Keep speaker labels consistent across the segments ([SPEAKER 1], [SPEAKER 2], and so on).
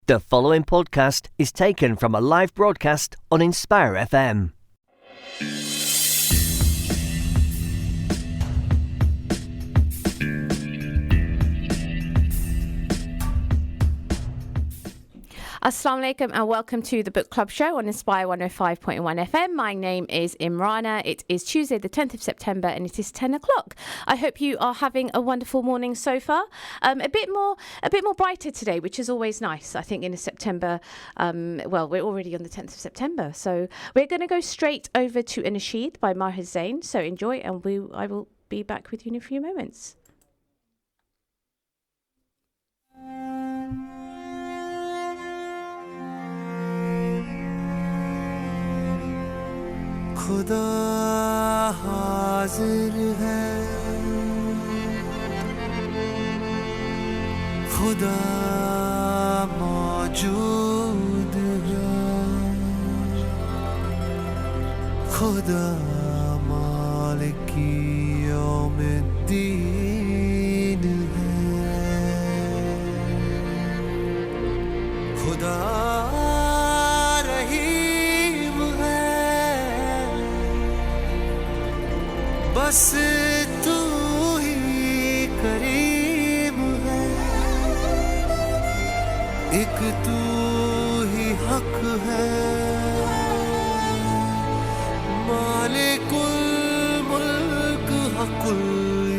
[SPEAKER 1] The following podcast is taken from a live broadcast on Inspire FM.
[SPEAKER 2] Assalamu alaikum and welcome to the Book Club Show on Inspire 105.1 FM. My name is Imrana. It is Tuesday the 10th of September and it is 10 o'clock. I hope you are having a wonderful morning so far. A bit more brighter today, which is always nice. I think in September, well, we're already on the 10th of September. So we're going to go straight over to a nasheed by Maher Zain. So enjoy and I will be back with you in a few moments.
[SPEAKER 3] खुदा हाजिर है खुदा मौजूद है खुदा मालिकी यौमिद्दीन है खुदा बस तू ही करीम है एक तू ही हक है मालिकुल मुल्क हकुल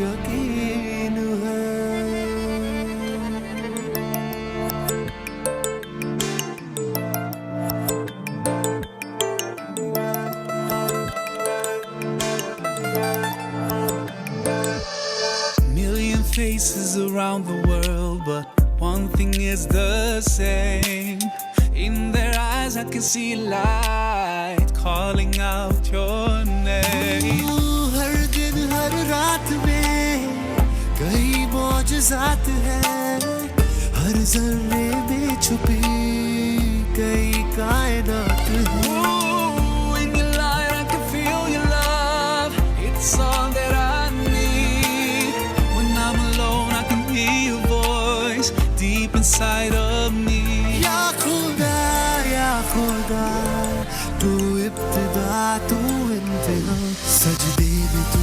[SPEAKER 3] यकीन है
[SPEAKER 4] Faces around the world, but one thing is the same. In their eyes I can see light calling out your name.
[SPEAKER 3] हर दिन हर रात में कई मौजज़ात हैं हर ज़र्रे में छुपी कई कायनात हैं
[SPEAKER 4] In your light I can feel your love. It's all that I your voice deep inside of me
[SPEAKER 3] या खुदा तू इब्तिदा तू इंतहा सजदे में तू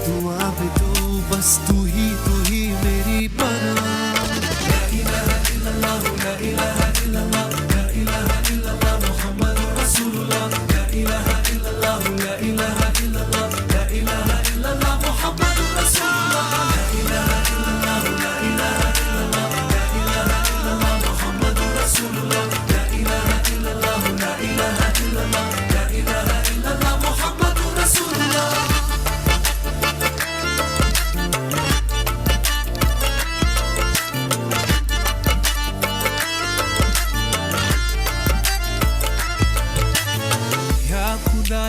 [SPEAKER 3] दुआ में तू बस तू ही मेरी पनाह ला इलाहा इल्लल्लाह ला इलाहा इल्लल्लाह ला इलाहा इल्लल्लाह मुहम्मदुर रसूलुल्लाह ला इलाहा इल्लल्लाह ला इलाहा इल्लल्लाह ला इलाहा इल्लल्लाह मुहम्मदुर रसूलुल्लाह ला इलाहा इल्लल्लाह ला इलाहा इल्लल्लाह ला इलाहा इल्लल्लाह मुहम्मदुर रसूलुल्लाह ला इलाहा इल्लल्लाह ला इलाहा इल्लल्लाह ला इलाहा इल्लल्लाह मुहम्मदुर रसूलुल्लाह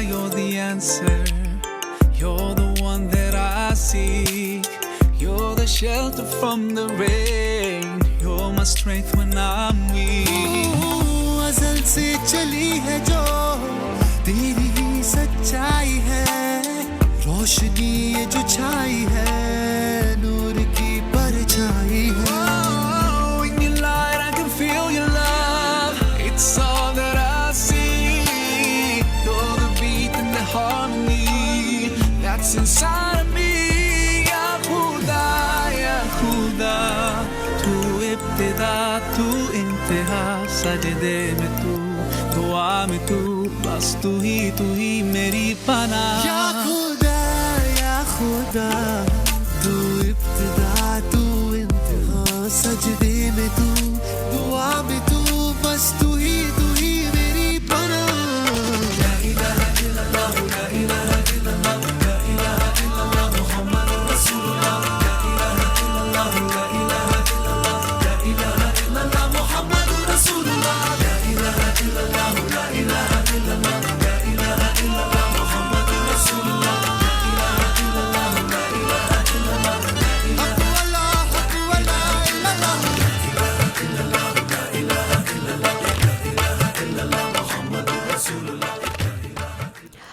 [SPEAKER 4] You're the answer, you're the one that I seek. You're the shelter from the rain, you're my strength when I'm weak.
[SPEAKER 3] अज़ल से चली है जो तेरी ही सच्चाई है रोशनी ये जो छाई है नूर की परछाई है
[SPEAKER 4] In your light I can feel your love. It's all that I harmony that's inside of me ya khuda tu ibtida tu intaha sajde mein tu dua mein tu bas tu hi meri panah
[SPEAKER 3] ya khuda tu ibtida tu intaha sajde mein tu dua mein tu bas tu hi meri panah la ilaha illallah la ilaha illallah la ilaha illallah muhammadur rasulullah la ilaha illallah la ilaha illallah la ilaha illallah muhammadur rasulullah la ilaha illallah la ilaha illallah la ilaha illallah muhammadur rasulullah la ilaha illallah la ilaha illallah la ilaha illallah la ilaha illallah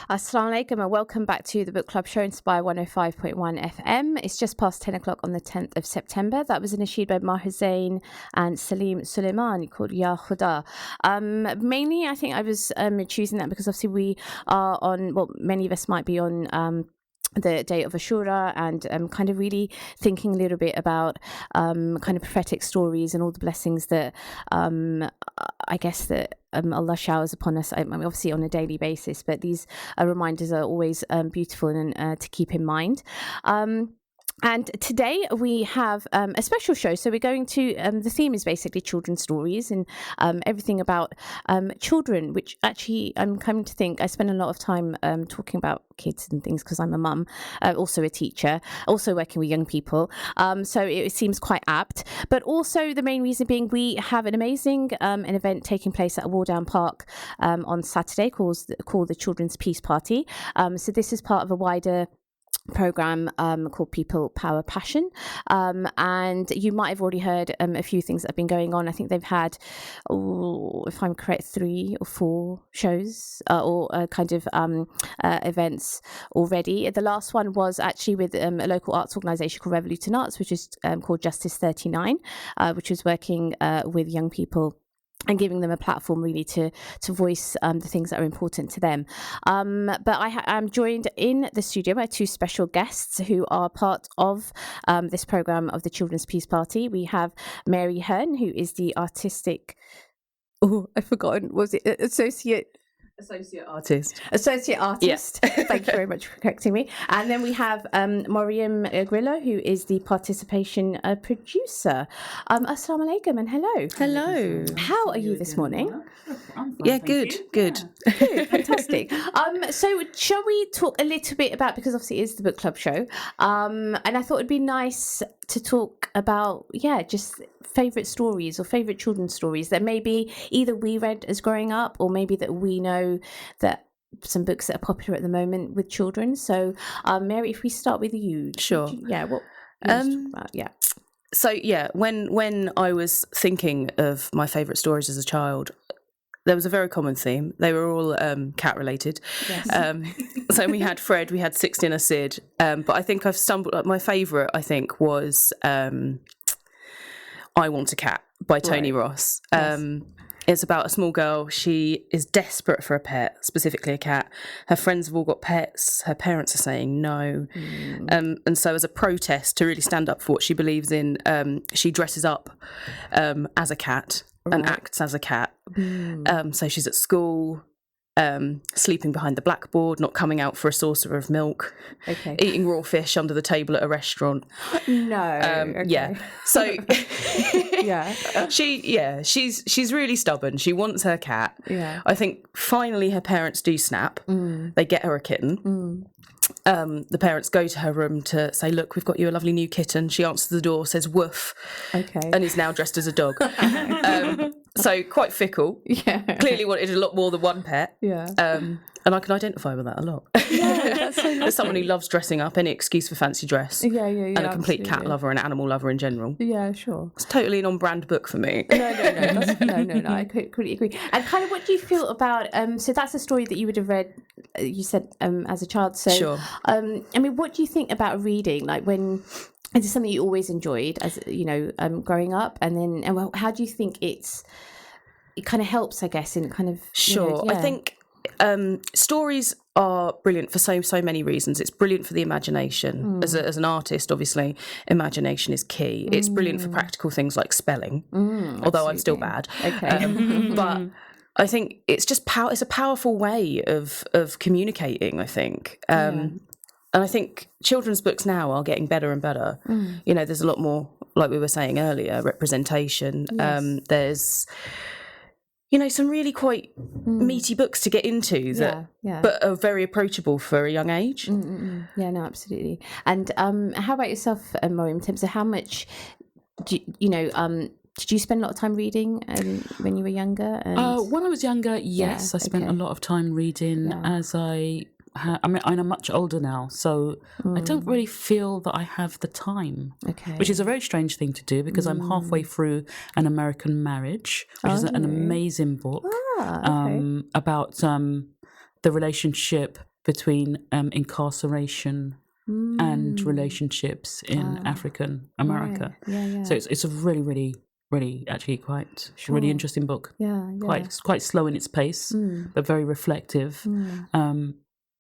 [SPEAKER 2] Assalamu alaikum and welcome back to the Book Club show Inspire 105.1 FM. It's just past 10 o'clock on the 10th of September. That was an nasheed by Maher Zain and Salim Suleiman called Ya Khuda. Mainly, I think I was choosing that because obviously we are on, well, many of us might be on the day of Ashura and kind of really thinking a little bit about kind of prophetic stories and all the blessings that I guess that Allah showers upon us, I mean, obviously on a daily basis, but these reminders are always beautiful and to keep in mind. And today we have a special show. So we're going to, the theme is basically children's stories and everything about children, which actually I'm coming to think, I spend a lot of time talking about kids and things because I'm a mum, also a teacher, also working with young people. So it seems quite apt. But also the main reason being we have an amazing an event taking place at Wardown Park on Saturday called the Children's Peace Party. So this is part of a wider program called People Power Passion, and you might have already heard a few things that have been going on. I think they've had, if I'm correct, 3 or 4 shows or kind of events already. The last one was actually with a local arts organisation called Revolution Arts, which is called Justice 39, which was working with young people and giving them a platform really to voice the things that are important to them. But I'm joined in the studio by 2 special guests who are part of this programme of the Children's Peace Party. We have Mary Hearne, who is the artistic... Oh, I've forgotten. Was it Associate artist.
[SPEAKER 5] Yes.
[SPEAKER 2] Thank you very much for correcting me. And then we have Moriam Grillo, who is the participation producer. Assalamu alaikum and hello.
[SPEAKER 5] Hello.
[SPEAKER 2] How are you this morning?
[SPEAKER 5] Yeah, good.
[SPEAKER 2] Good, fantastic. So shall we talk a little bit about, because obviously it is the book club show, and I thought it'd be nice to talk about, just favourite stories or favourite children's stories that maybe either we read as growing up or maybe that we know that some books that are popular at the moment with children. So Mary, if we start with you.
[SPEAKER 5] Sure.
[SPEAKER 2] What you want to talk about?
[SPEAKER 5] So when I was thinking of my favourite stories as a child, there was a very common theme. They were all cat related.
[SPEAKER 2] Yes.
[SPEAKER 5] So we had Fred, we had 16 a Sid, but I think I've stumbled, my favourite I think was I Want a Cat by Tony Ross.
[SPEAKER 2] Yes.
[SPEAKER 5] It's about a small girl. She is desperate for a pet, specifically a cat. Her friends have all got pets. Her parents are saying no. And so as a protest to really stand up for what she believes in, she dresses up as a cat and acts as a cat. So she's at school, sleeping behind the blackboard, not coming out for a saucer of milk, eating raw fish under the table at a restaurant. Yeah. So she's really stubborn. She wants her cat.
[SPEAKER 2] Yeah.
[SPEAKER 5] I think finally her parents do snap. They get her a kitten. The parents go to her room to say, look, we've got you a lovely new kitten. She answers the door, says woof, and is now dressed as a dog. So quite fickle. Yeah. Clearly wanted a lot more than one pet.
[SPEAKER 2] Yeah.
[SPEAKER 5] And I can identify with that a lot.
[SPEAKER 2] Yeah, that's so
[SPEAKER 5] As someone who loves dressing up, any excuse for fancy dress.
[SPEAKER 2] Yeah.
[SPEAKER 5] And a complete cat lover and animal lover in general.
[SPEAKER 2] Yeah, sure.
[SPEAKER 5] It's totally an on-brand book for me.
[SPEAKER 2] No. I completely agree. And kind of what do you feel about, so that's a story that you would have read, you said, as a child. So,
[SPEAKER 5] sure.
[SPEAKER 2] I mean, what do you think about reading? Like when, is it something you always enjoyed as, growing up? And then, how do you think it kind of helps, I guess, in kind of...
[SPEAKER 5] Sure. I think stories are brilliant for so many reasons. It's brilliant for the imagination. As an artist, obviously, imagination is key. It's brilliant for practical things like spelling, although I'm still bad. But I think it's just it's a powerful way of communicating, I think. And I think children's books now are getting better and better. There's a lot more, like we were saying earlier, representation.
[SPEAKER 2] Yes.
[SPEAKER 5] There's some really quite meaty books to get into but are very approachable for a young age.
[SPEAKER 2] Yeah, no, absolutely. And how about yourself, Moriam, in terms of how much did you spend a lot of time reading when you were younger?
[SPEAKER 6] When I was younger, yes, I spent a lot of time reading I'm much older now, so I don't really feel that I have the time, which is a very strange thing to do because I'm halfway through An American Marriage, which is an amazing book about the relationship between incarceration and relationships in African America. So it's a really, really, really actually quite really interesting book. Quite slow in its pace, but very reflective.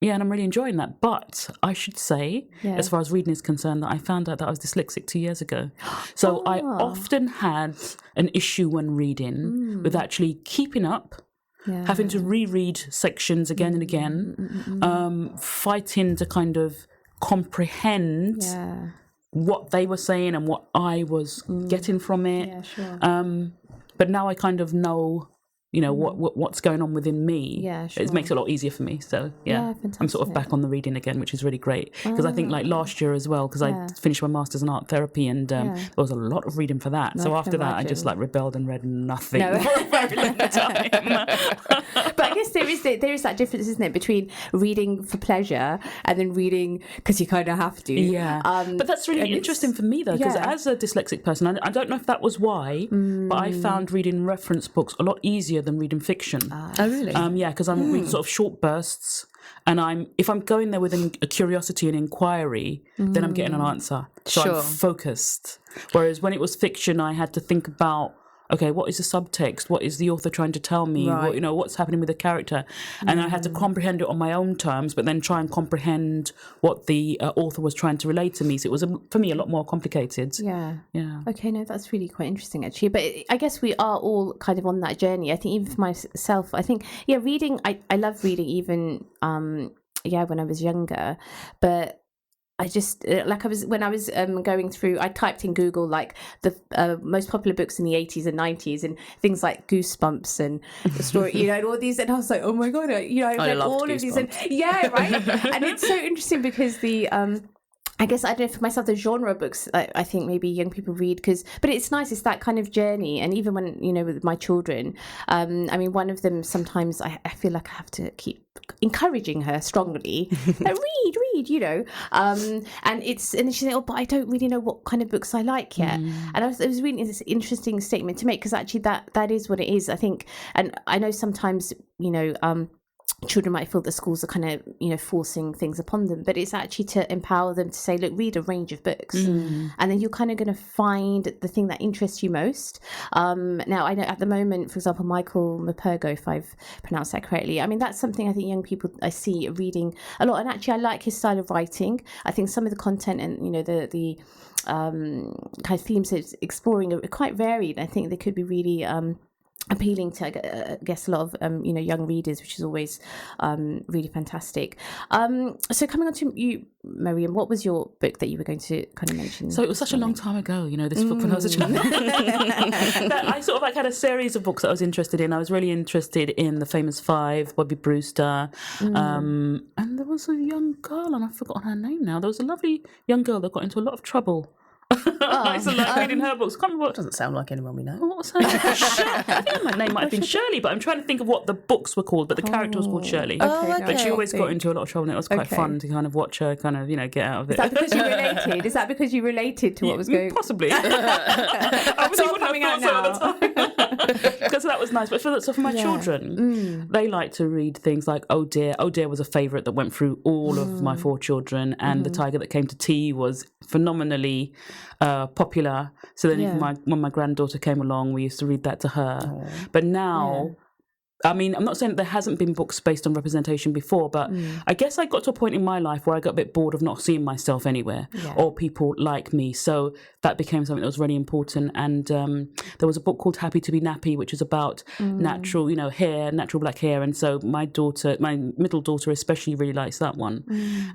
[SPEAKER 6] And I'm really enjoying that. But I should say, as far as reading is concerned, that I found out that I was dyslexic 2 years ago. So I often had an issue when reading with actually keeping up, having to reread sections again and again, fighting to kind of comprehend what they were saying and what I was getting from it. But now I kind of know, what's going on within me. It makes it a lot easier for me. So I'm sort of back on the reading again, which is really great. Because I think like last year as well, because I finished my master's in art therapy, and there was a lot of reading for that. So after that, I just like rebelled and read nothing for a very long time.
[SPEAKER 2] But I guess there is that difference, isn't it, between reading for pleasure and then reading because you kind of have to.
[SPEAKER 6] But that's really interesting for me though, because as a dyslexic person, I don't know if that was why, but I found reading reference books a lot easier than reading fiction.
[SPEAKER 5] Oh, really?
[SPEAKER 6] Because I'm reading sort of short bursts, and if I'm going there with a curiosity and inquiry, then I'm getting an answer. So I'm focused. Whereas when it was fiction, I had to think about, okay, what is the subtext? What is the author trying to tell me?
[SPEAKER 5] Right.
[SPEAKER 6] What's happening with the character? And I had to comprehend it on my own terms, but then try and comprehend what the author was trying to relate to me. So it was, for me, a lot more complicated.
[SPEAKER 2] Yeah. Okay, no, that's really quite interesting, actually. But I guess we are all kind of on that journey. I think even for myself, I think, reading, I love reading even, when I was younger. But I just when I was going through, I typed in Google like the most popular books in the 80s and 90s, and things like Goosebumps and the story, and all these, and I was like, oh my god, I read all of these, and and it's so interesting because the I guess, I don't know, for myself, the genre of books I think maybe young people read, but it's nice, it's that kind of journey. And even when, with my children, one of them, sometimes I feel like I have to keep encouraging her strongly, read, and she's like, oh, but I don't really know what kind of books I like yet. And it was really this interesting statement to make, because actually that is what it is, I think. And I know sometimes, children might feel that schools are kind of, forcing things upon them, but it's actually to empower them to say, look, read a range of books, and then you're kind of going to find the thing that interests you most. Now, I know at the moment, for example, Michael Morpurgo, if I've pronounced that correctly, that's something I think young people I see reading a lot, and actually I like his style of writing. I think some of the content and, the kind of themes it's exploring are quite varied. I think they could be really appealing to, I guess, a lot of young readers, which is always really fantastic. So coming on to you, Moriam, what was your book that you were going to kind of mention?
[SPEAKER 6] So it was such a long time ago, this book when I was a child. I sort of had a series of books that I was interested in. I was really interested in The Famous Five, Bobby Brewster, and there was a young girl, and I've forgotten her name now. There was a lovely young girl that got into a lot of trouble. I used to like reading her books. Can't remember what.
[SPEAKER 5] Doesn't sound like anyone we know.
[SPEAKER 6] What was her name? I think my name might have been Shirley, but I'm trying to think of what the books were called. But the character was called Shirley.
[SPEAKER 2] Okay.
[SPEAKER 6] But she always got into a lot of trouble, and it was quite fun to kind of watch her kind of get out of it.
[SPEAKER 2] Is that because you related? Is that because you related to what was going?
[SPEAKER 6] Possibly. Obviously, wouldn't coming have thought so at the time. Because that was nice. But for my children, they like to read things like Oh Dear. Oh Dear was a favourite that went through all of my 4 children, and The Tiger That Came to Tea was phenomenally popular. So then even when my granddaughter came along, we used to read that to her. But now I'm not saying that there hasn't been books based on representation before, but I guess I got to a point in my life where I got a bit bored of not seeing myself anywhere or people like me. So that became something that was really important. And there was a book called Happy to be Nappy, which is about natural, hair, natural black hair. And so my middle daughter especially really likes that one.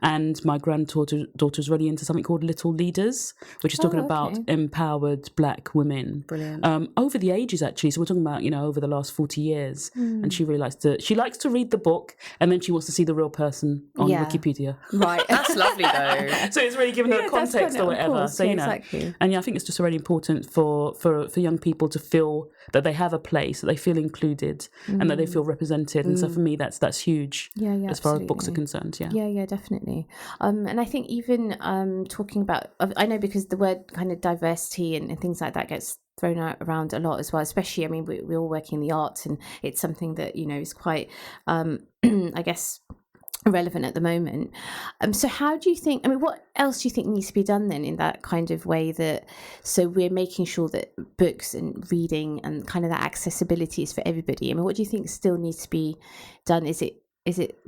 [SPEAKER 6] And my daughter's really into something called Little Leaders, which is talking about empowered black women.
[SPEAKER 5] Brilliant.
[SPEAKER 6] Over the ages, actually. So we're talking about, over the last 40 years. And she really likes to read the book, and then she wants to see the real person on Wikipedia.
[SPEAKER 2] Right.
[SPEAKER 5] That's lovely though.
[SPEAKER 6] So it's really giving her context or whatever.
[SPEAKER 2] Course,
[SPEAKER 6] so
[SPEAKER 2] exactly.
[SPEAKER 6] And I think it's just really important for young people to feel that they have a place, that they feel included, and that they feel represented. And so for me, that's huge. As far as books are concerned.
[SPEAKER 2] Yeah, definitely. And I think even talking about, I know because the word kind of diversity and things like that gets thrown around a lot as well, especially we're all working in the arts, and it's something that is quite I guess relevant at the moment. So how do you think, I mean, what else do you think needs to be done then in that kind of way that, so we're making sure that books and reading and kind of that accessibility is for everybody? I mean, what do you think still needs to be done? Is it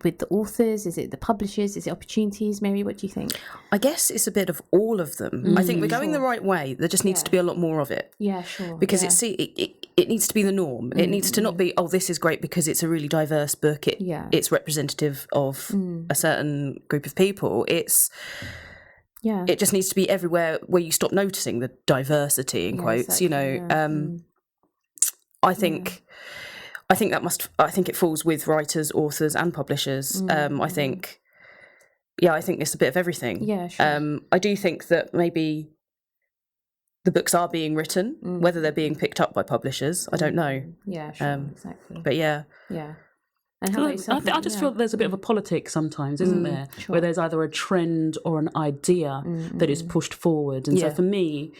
[SPEAKER 2] with the authors? Is it the publishers? Is it opportunities? Mary, what do you think?
[SPEAKER 5] I guess it's a bit of all of them. I think we're going the right way. There just needs to be a lot more of it.
[SPEAKER 2] Yeah, sure.
[SPEAKER 5] Because it needs to be the norm. It needs to not be, oh, this is great because it's a really diverse book. It's representative of a certain group of people. It just needs to be everywhere where you stop noticing the diversity in quotes. Exactly, I think it falls with writers, authors, and publishers. I think it's a bit of everything.
[SPEAKER 2] Yeah, sure.
[SPEAKER 5] I do think that maybe the books are being written, whether they're being picked up by publishers, I don't know.
[SPEAKER 2] Yeah, sure, exactly.
[SPEAKER 5] But yeah.
[SPEAKER 2] And how about yourself?
[SPEAKER 6] I just feel there's a bit of a politics sometimes, isn't there? Sure. Where there's either a trend or an idea that is pushed forward. And so for me,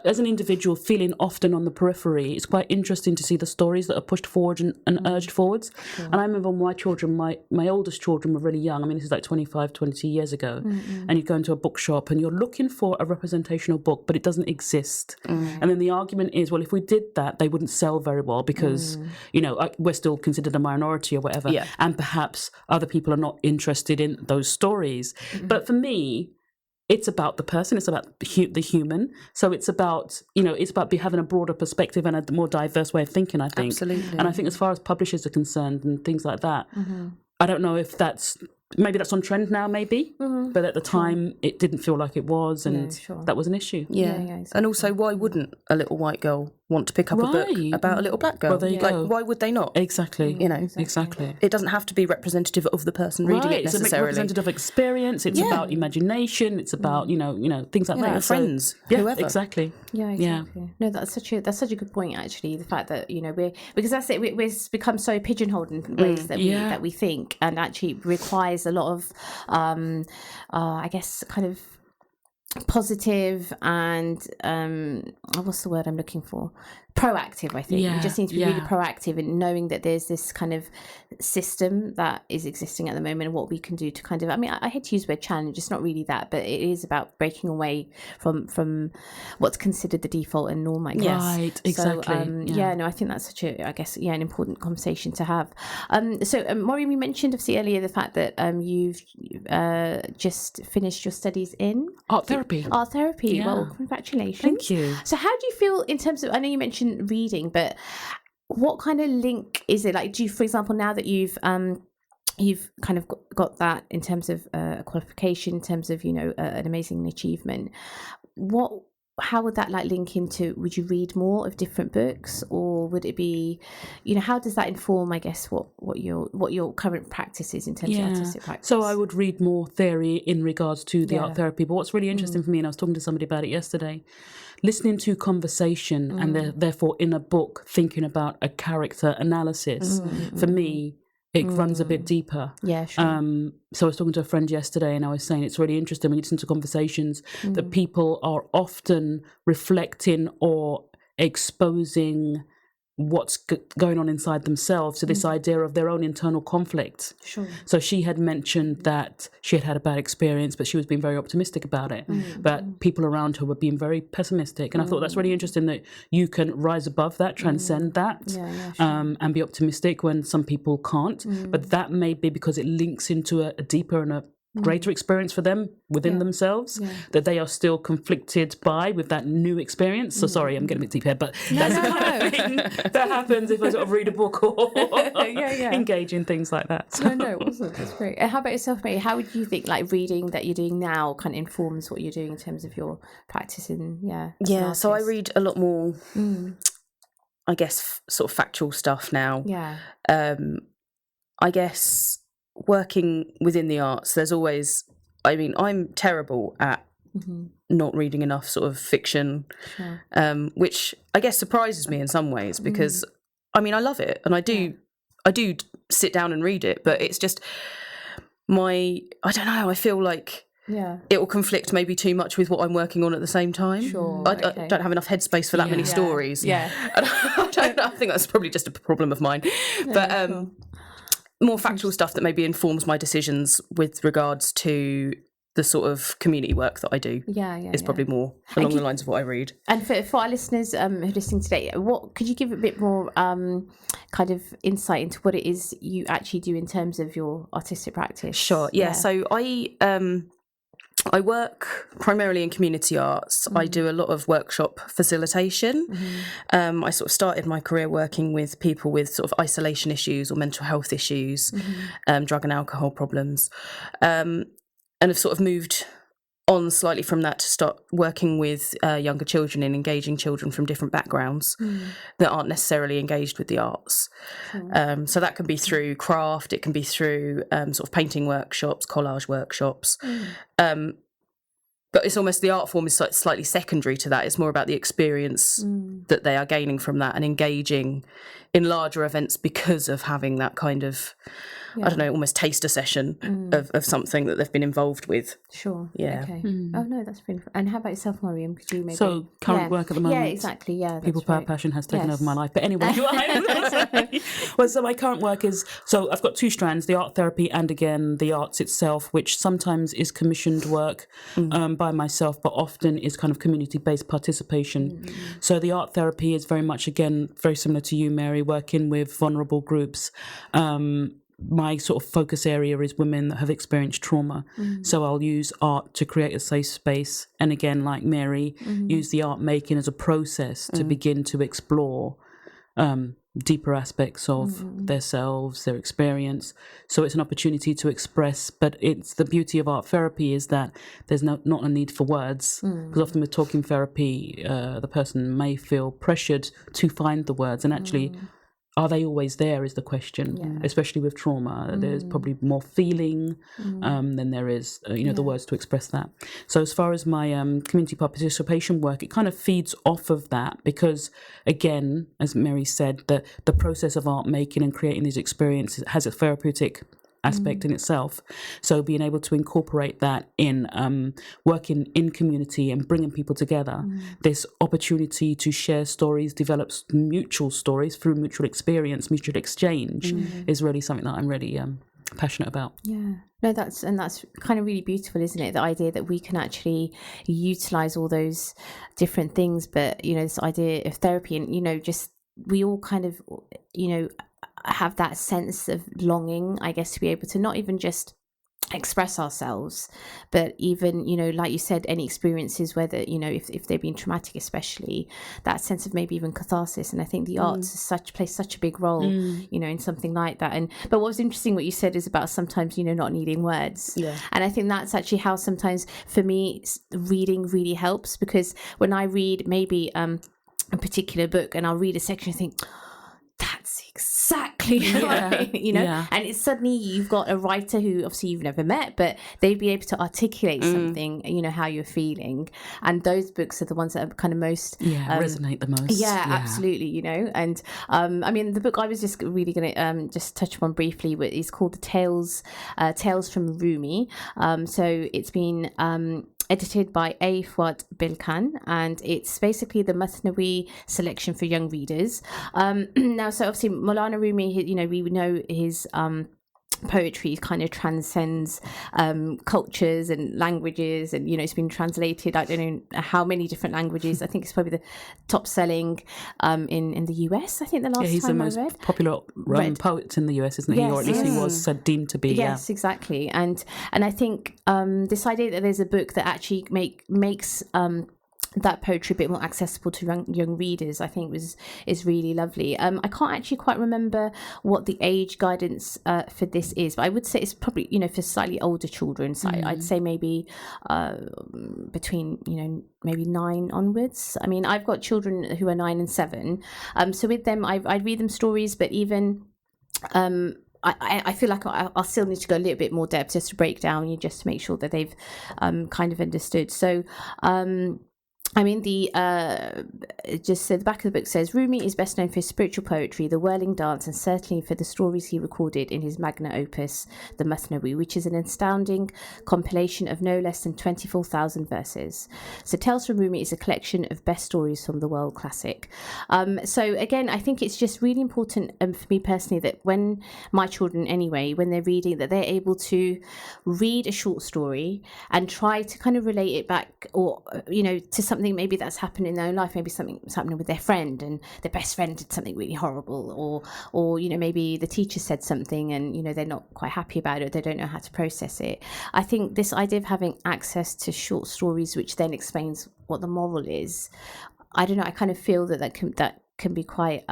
[SPEAKER 6] as an individual feeling often on the periphery, it's quite interesting to see the stories that are pushed forward and urged forwards. Sure. And I remember when my children, my oldest children were really young. I mean, this is like 25, 20 years ago. And you go into a bookshop and you're looking for a representational book, but it doesn't exist. And then the argument is, well, if we did that, they wouldn't sell very well because, we're still considered a minority or whatever. Yeah. And perhaps other people are not interested in those stories. But for me, it's about the person, it's about the human. So it's about, it's about having a broader perspective and a more diverse way of thinking, I think.
[SPEAKER 5] Absolutely.
[SPEAKER 6] And I think as far as publishers are concerned and things like that, I don't know if maybe that's on trend now, maybe. But at the time, it didn't feel like it was, and that was an issue.
[SPEAKER 5] Yeah. Exactly. And also, why wouldn't a little white girl want to pick up a book about a little black girl?
[SPEAKER 6] Well, there you go.
[SPEAKER 5] Why would they not?
[SPEAKER 6] Exactly.
[SPEAKER 5] Exactly. It doesn't have to be representative of the person reading it necessarily.
[SPEAKER 6] It's representative of experience. It's about imagination. It's about things like that.
[SPEAKER 5] Your friends, whoever.
[SPEAKER 6] Exactly.
[SPEAKER 2] Yeah, exactly. Yeah. No, that's such a good point. Actually, the fact that because that's it. We're become so pigeonholed in ways that we think, and actually requires a lot of, I guess, kind of positive and what's the word I'm looking for? Proactive, I think. We just need to be really proactive in knowing that there's this kind of system that is existing at the moment and what we can do to kind of, I mean, I hate to use the word challenge, it's not really that, but it is about breaking away from what's considered the default and norm, I guess.
[SPEAKER 6] Right, exactly.
[SPEAKER 2] So, I think that's such an important conversation to have. So, Moriam, you mentioned obviously earlier the fact that you've just finished your studies in
[SPEAKER 6] art therapy.
[SPEAKER 2] Well, congratulations.
[SPEAKER 6] Thank you.
[SPEAKER 2] So how do you feel in terms of, I know you mentioned reading, but what kind of link is it? Like, do you, for example, now that you've kind of got that in terms of a qualification, in terms of, an amazing achievement, how would that link into, would you read more of different books, or would it be, how does that inform, I guess, what your current practice is in terms of artistic practice?
[SPEAKER 6] So I would read more theory in regards to the art therapy. But what's really interesting for me, and I was talking to somebody about it yesterday, listening to conversation and therefore in a book thinking about a character analysis, for me, it runs a bit deeper. Yeah, sure. So I was talking to a friend yesterday and I was saying it's really interesting when you listen to conversations that people are often reflecting or exposing what's going on inside themselves. So this idea of their own internal conflict. Sure. So she had mentioned that she had a bad experience, but she was being very optimistic about it. But people around her were being very pessimistic. And I thought that's really interesting that you can rise above that, transcend that, and be optimistic when some people can't. But that may be because it links into a deeper and a greater experience for them within themselves that they are still conflicted with that new experience. So sorry, I'm getting a bit deep here, but that's the kind of thing that happens if I sort of read a book or engage in things like that. So.
[SPEAKER 2] No, awesome. That's great. And how about yourself, Mary? How would you think reading that you're doing now kind of informs what you're doing in terms of your practice in
[SPEAKER 5] so I read a lot more I guess sort of factual stuff now. I guess working within the arts, there's always, I'm terrible at not reading enough sort of fiction, which I guess surprises me in some ways because, I love it and I do sit down and read it, but it's just I don't know, I feel like it will conflict maybe too much with what I'm working on at the same time. I don't have enough headspace for that many stories. I don't know, I think that's probably just a problem of mine. But more factual stuff that maybe informs my decisions with regards to the sort of community work that I do. Is probably more along the lines of what I read.
[SPEAKER 2] And for our listeners who are listening today, what could you give a bit more kind of insight into what it is you actually do in terms of your artistic practice?
[SPEAKER 5] Sure. Yeah. So I work primarily in community arts. I do a lot of workshop facilitation. I sort of started my career working with people with sort of isolation issues or mental health issues, drug and alcohol problems. And have sort of moved on slightly from that to start working with younger children and engaging children from different backgrounds that aren't necessarily engaged with the arts. So that can be through craft, it can be through sort of painting workshops, collage workshops. But it's almost the art form is slightly secondary to that. It's more about the experience that they are gaining from that and engaging in larger events because of having that kind of, I don't know, almost taster session of something that they've been involved with.
[SPEAKER 2] Sure.
[SPEAKER 5] Yeah.
[SPEAKER 2] Okay. Oh no, that's brilliant. And how about yourself, Moriam? Could you maybe?
[SPEAKER 6] So current work at the moment.
[SPEAKER 2] Yeah, exactly. Yeah.
[SPEAKER 6] People Power Passion has taken over my life. But anyway, well, so my current work is, so I've got two strands, the art therapy and again the arts itself, which sometimes is commissioned work by myself, but often is kind of community-based participation. So the art therapy is very much, again, very similar to you, Mary, working with vulnerable groups. My sort of focus area is women that have experienced trauma. So I'll use art to create a safe space. And again, like Mary, use the art making as a process to begin to explore deeper aspects of themselves, their experience. So it's an opportunity to express, but it's the beauty of art therapy is that there's not a need for words. Because often with talking therapy, the person may feel pressured to find the words, and actually, are they always there is the question, especially with trauma. There's probably more feeling than there is, the words to express that. So as far as my community participation work, it kind of feeds off of that because, again, as Mary said, the process of art making and creating these experiences has a therapeutic aspect in itself. So being able to incorporate that in working in community and bringing people together, this opportunity to share stories, develops mutual stories through mutual experience, mutual exchange is really something that I'm really passionate about.
[SPEAKER 2] Yeah. No, that's kind of really beautiful, isn't it? The idea that we can actually utilize all those different things, but this idea of therapy and just we all kind of have that sense of longing, I guess, to be able to not even just express ourselves, but even, like you said, any experiences, whether, if they've been traumatic, especially, that sense of maybe even catharsis. And I think the arts plays such a big role, in something like that. But what was interesting, what you said is about sometimes, not needing words. Yeah. And I think that's actually how sometimes, for me, reading really helps, because when I read maybe a particular book and I'll read a section and think, that's exactly right, and it's suddenly you've got a writer who obviously you've never met, but they'd be able to articulate something, how you're feeling, and those books are the ones that are kind of most
[SPEAKER 6] resonate the most.
[SPEAKER 2] Absolutely. And I mean, the book I was just really going to just touch upon briefly is called the Tales from Rumi. So it's been edited by A. Fuad Bilkan, and it's basically the Mathnawi selection for young readers. Now, so obviously Maulana Rumi, we know his poetry kind of transcends cultures and languages, and it's been translated, I don't know how many different languages. I think it's probably the top selling in the US. I think the last
[SPEAKER 6] he's
[SPEAKER 2] time
[SPEAKER 6] the most
[SPEAKER 2] I read.
[SPEAKER 6] popular poet in the US, isn't he?
[SPEAKER 2] Yes,
[SPEAKER 6] or at least he was deemed to be.
[SPEAKER 2] Yes, exactly. And I think this idea that there's a book that actually makes that poetry a bit more accessible to young readers, I think is really lovely. I can't actually quite remember what the age guidance for this is, but I would say it's probably for slightly older children. So I'd say maybe between maybe 9 onwards. I mean, I've got children who are 9 and 7, so with them I read them stories, but even I feel like I'll still need to go a little bit more depth just to break down, just to make sure that they've kind of understood. So I mean, the back of the book says Rumi is best known for his spiritual poetry, the whirling dance, and certainly for the stories he recorded in his magnum opus, the Masnavi, which is an astounding compilation of no less than 24,000 verses. So Tales from Rumi is a collection of best stories from the world classic. So again, I think it's just really important for me personally that when my children, anyway, when they're reading, that they're able to read a short story and try to kind of relate it back, or to something maybe that's happened in their own life, maybe something's happening with their friend and their best friend did something really horrible, or maybe the teacher said something and they're not quite happy about it, they don't know how to process it. I think this idea of having access to short stories which then explains what the moral is, I don't know, I kind of feel that can be quite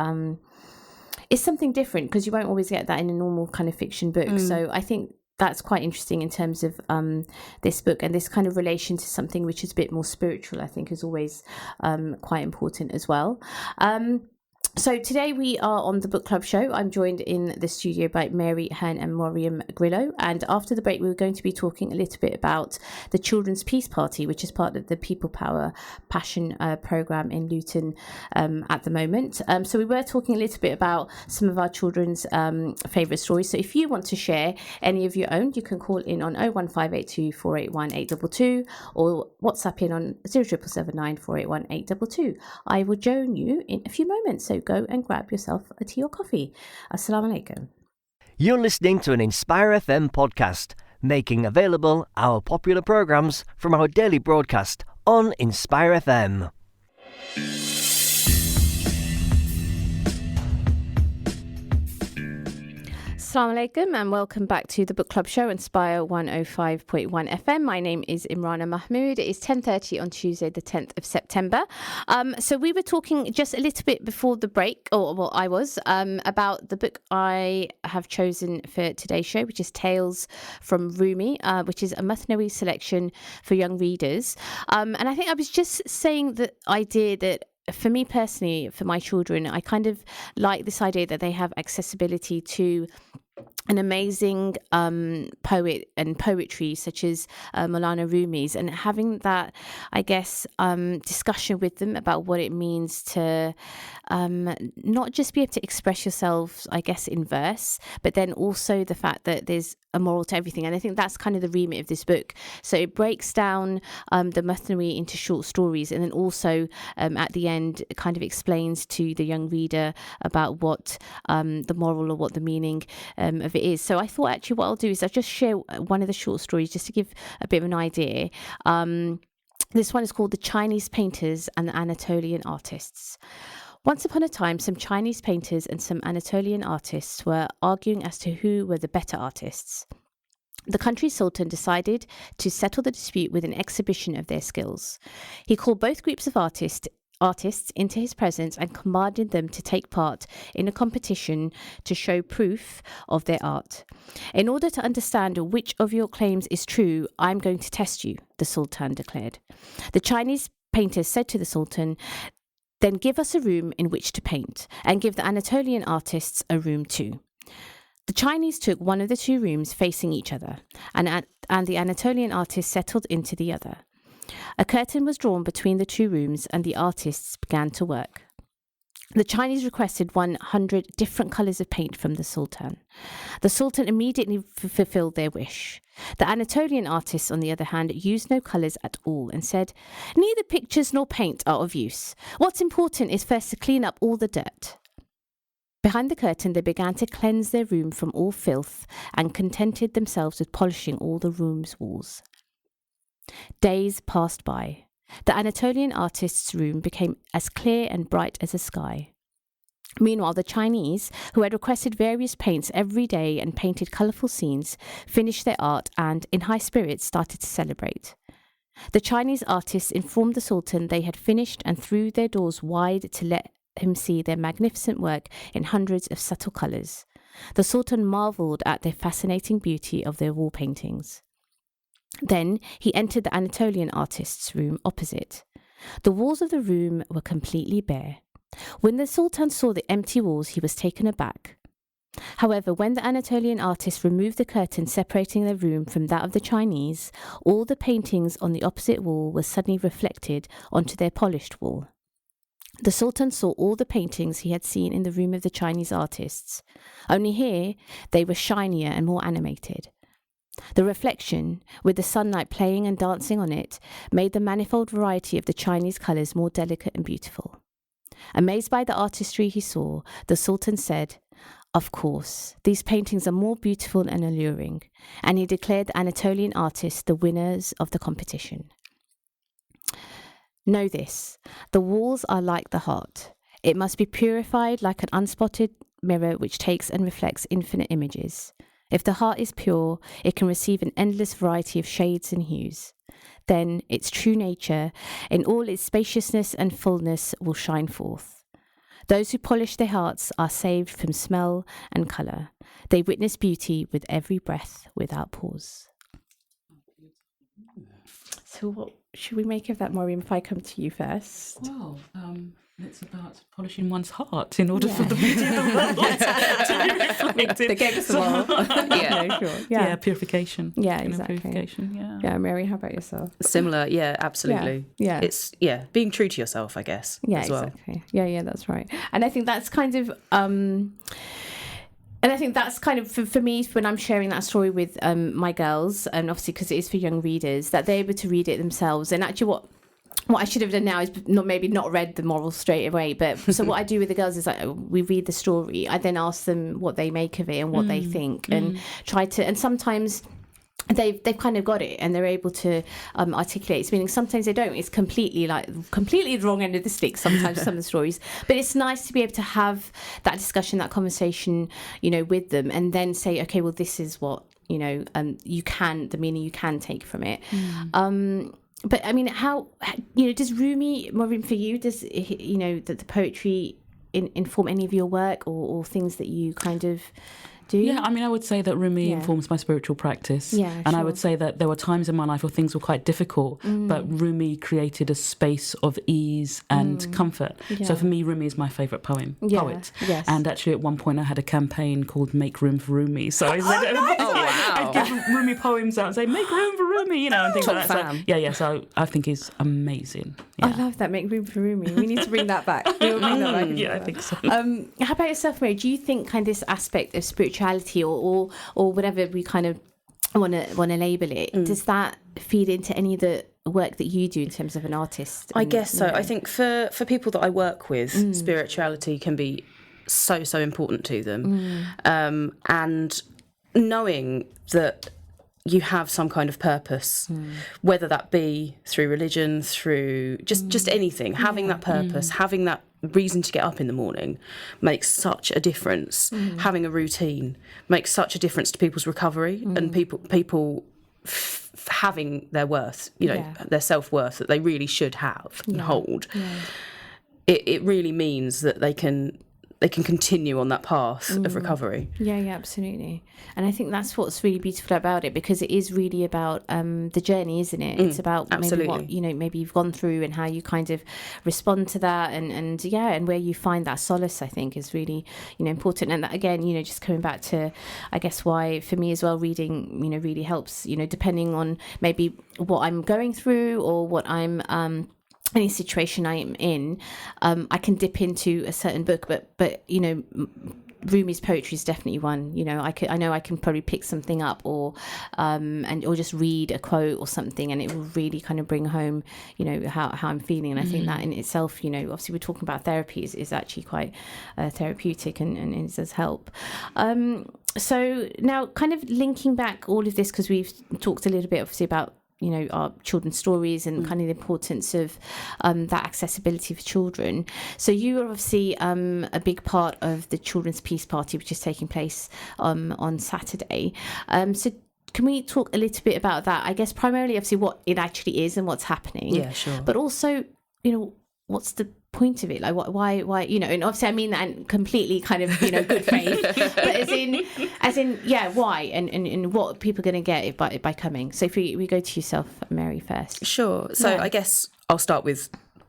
[SPEAKER 2] it's something different, because you won't always get that in a normal kind of fiction book. So I think that's quite interesting in terms of this book, and this kind of relation to something which is a bit more spiritual, I think, is always quite important as well. So today we are on the book club show. I'm joined in the studio by Mary, Hearne and Moriam Grillo. And after the break, we were going to be talking a little bit about the Children's Peace Party, which is part of the People Power Passion programme in Luton at the moment. So we were talking a little bit about some of our children's favourite stories. So if you want to share any of your own, you can call in on 01582 481 822 or WhatsApp in on 07779 481 822. I will join you in a few moments. So go and grab yourself a tea or coffee. Assalamu alaikum.
[SPEAKER 1] You're listening to an Inspire FM podcast, making available our popular programmes from our daily broadcast on Inspire FM.
[SPEAKER 2] Assalamu alaikum and welcome back to the Book Club Show, Inspire 105.1 FM. My name is Imrana Mahmood. It is 10:30 on Tuesday, the 10th of September. So we were talking just a little bit before the break, I was, about the book I have chosen for today's show, which is Tales from Rumi, which is a Masnavi selection for young readers. And I think I was just saying the idea that for me personally, for my children, I kind of like this idea that they have accessibility to an amazing poet and poetry such as Maulana Rumi's, and having that, I guess, discussion with them about what it means to not just be able to express yourselves, I guess, in verse, but then also the fact that there's a moral to everything. And I think that's kind of the remit of this book. So it breaks down the Masnavi into short stories, and then also at the end it kind of explains to the young reader about what the moral or what the meaning of it is. So I thought actually what I'll do is I'll just share one of the short stories just to give a bit of an idea. This one is called The Chinese Painters and the Anatolian Artists. Once upon a time, some Chinese painters and some Anatolian artists were arguing as to who were the better artists. The country's sultan decided to settle the dispute with an exhibition of their skills. He called both groups of artists into his presence and commanded them to take part in a competition to show proof of their art. In order to understand which of your claims is true, I'm going to test you, the sultan declared. The Chinese painters said to the sultan, "Then give us a room in which to paint, and give the Anatolian artists a room too." The Chinese took one of the two rooms facing each other, and the Anatolian artists settled into the other. A curtain was drawn between the two rooms, and the artists began to work. The Chinese requested 100 different colours of paint from the Sultan. The Sultan immediately fulfilled their wish. The Anatolian artists, on the other hand, used no colours at all and said, "Neither pictures nor paint are of use. What's important is first to clean up all the dirt." Behind the curtain, they began to cleanse their room from all filth and contented themselves with polishing all the room's walls. Days passed by. The Anatolian artist's room became as clear and bright as the sky. Meanwhile, the Chinese, who had requested various paints every day and painted colourful scenes, finished their art and, in high spirits, started to celebrate. The Chinese artists informed the Sultan they had finished and threw their doors wide to let him see their magnificent work in hundreds of subtle colours. The Sultan marvelled at the fascinating beauty of their wall paintings. Then he entered the Anatolian artist's room opposite. The walls of the room were completely bare. When the Sultan saw the empty walls, he was taken aback. However, when the Anatolian artist removed the curtain separating their room from that of the Chinese, all the paintings on the opposite wall were suddenly reflected onto their polished wall. The Sultan saw all the paintings he had seen in the room of the Chinese artists. Only here, they were shinier and more animated. The reflection, with the sunlight playing and dancing on it, made the manifold variety of the Chinese colours more delicate and beautiful. Amazed by the artistry he saw, the Sultan said, "Of course, these paintings are more beautiful and alluring," and he declared the Anatolian artists the winners of the competition. Know this, the walls are like the heart. It must be purified like an unspotted mirror which takes and reflects infinite images. If the heart is pure, it can receive an endless variety of shades and hues. Then its true nature, in all its spaciousness and fullness, will shine forth. Those who polish their hearts are saved from smell and colour. They witness beauty with every breath without pause. So what should we make of that, Moriam, if I come to you first?
[SPEAKER 6] Well, it's about polishing one's heart in order for the beauty of the world to be reflected.
[SPEAKER 2] The games of all.
[SPEAKER 5] Yeah.
[SPEAKER 2] Sure.
[SPEAKER 6] Yeah, purification.
[SPEAKER 2] Yeah,
[SPEAKER 6] Kind of
[SPEAKER 2] exactly.
[SPEAKER 6] Purification, yeah.
[SPEAKER 2] Yeah, Mary, how about yourself?
[SPEAKER 5] Similar, yeah, absolutely.
[SPEAKER 2] Yeah.
[SPEAKER 5] It's being true to yourself, I guess.
[SPEAKER 2] Yeah,
[SPEAKER 5] as well.
[SPEAKER 2] exactly. Yeah, that's right. And I think that's kind of and I think that's kind of, for me, when I'm sharing that story with my girls, and obviously because it is for young readers, that they're able to read it themselves. And actually what I should have done now is not read the moral straight away. But so what I do with the girls is we read the story. I then ask them what they make of it and what they think, and try to. And sometimes they've kind of got it and they're able to articulate its meaning. Sometimes they don't. It's completely the wrong end of the stick sometimes, some of the stories. But it's nice to be able to have that discussion, that conversation, with them, and then say, okay, well, this is what, the meaning you can take from it. But I mean, how, does Rumi, Moriam, for you, does, the poetry inform any of your work or things that you kind of do?
[SPEAKER 6] Yeah, I mean, I would say that Rumi informs my spiritual practice.
[SPEAKER 2] Yeah,
[SPEAKER 6] and I would say that there were times in my life where things were quite difficult, but Rumi created a space of ease and comfort.
[SPEAKER 2] Yeah.
[SPEAKER 6] So for me, Rumi is my favourite poet.
[SPEAKER 2] Yes.
[SPEAKER 6] And actually, at one point, I had a campaign called Make Room for Rumi. So I said, I'd give Rumi poems out and say, make room for Rumi, and things like that. So, so I think he's amazing. Yeah.
[SPEAKER 2] I love that, Make Room for Rumi. We need to bring that back. We'll bring that back.
[SPEAKER 6] Yeah, I think so.
[SPEAKER 2] How about yourself, Mary? Do you think kind of this aspect of spirituality or whatever we kind of want to label it, does that feed into any of the work that you do in terms of an artist?
[SPEAKER 5] I guess so. I think for people that I work with, spirituality can be so important to them, and knowing that you have some kind of purpose, whether that be through religion, through just anything, having that purpose, having that reason to get up in the morning makes such a difference. Having a routine makes such a difference to people's recovery and people having their worth, their self-worth that they really should have and hold. It really means that they can continue on that path of recovery.
[SPEAKER 2] Yeah, absolutely. And I think that's what's really beautiful about it, because it is really about the journey, isn't it? It's about maybe what maybe you've gone through and how you kind of respond to that, and where you find that solace, I think, is really important. And that, again, just coming back to, I guess, why for me as well, reading really helps. Depending on maybe what I'm going through or what I'm any situation I am in, I can dip into a certain book, but Rumi's poetry is definitely one. I know I can probably pick something up or just read a quote or something, and it will really kind of bring home how I'm feeling. And I think that in itself, obviously we're talking about therapy is actually quite therapeutic and it does help. So now, kind of linking back all of this, because we've talked a little bit obviously about our children's stories and kind of the importance of that accessibility for children. So you are obviously a big part of the Children's Peace Party, which is taking place on Saturday. So can we talk a little bit about that? I guess primarily, obviously, what it actually is and what's happening. Yeah, sure. But also, what's the point of it? Like, why? And obviously, I mean that in completely kind of good faith, but as in, why and what people are going to get by coming. So if we go to yourself, Mary, first.
[SPEAKER 5] Sure. So I guess I'll start with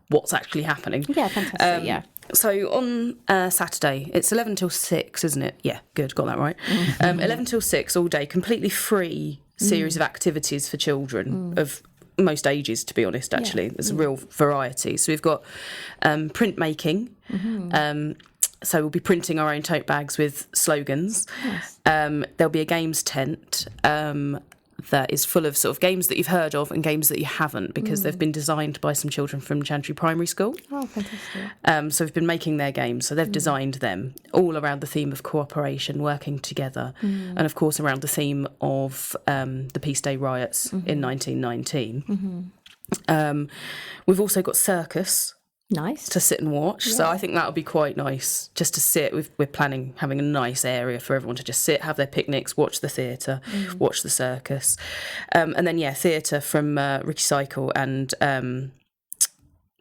[SPEAKER 5] what's actually happening.
[SPEAKER 2] Yeah, fantastic.
[SPEAKER 5] So on Saturday, it's 11 till 6, isn't it? Yeah, good, got that right. 11 till 6 all day, completely free series of activities for children of most ages, to be honest, actually. There's a real variety. So we've got printmaking. So we'll be printing our own tote bags with slogans.
[SPEAKER 2] Yes.
[SPEAKER 5] There'll be a games tent that is full of sort of games that you've heard of and games that you haven't, because they've been designed by some children from Chantry Primary School.
[SPEAKER 2] Oh, fantastic.
[SPEAKER 5] So we've been making their games. So they've designed them all around the theme of cooperation, working together, and of course around the theme of the Peace Day riots in 1919. We've also got circus.
[SPEAKER 2] Nice.
[SPEAKER 5] To sit and watch. So I think that'll be quite nice just to sit. We're planning having a nice area for everyone to just sit, have their picnics, watch the theatre, watch the circus. And then, theatre from Ricky Cycle and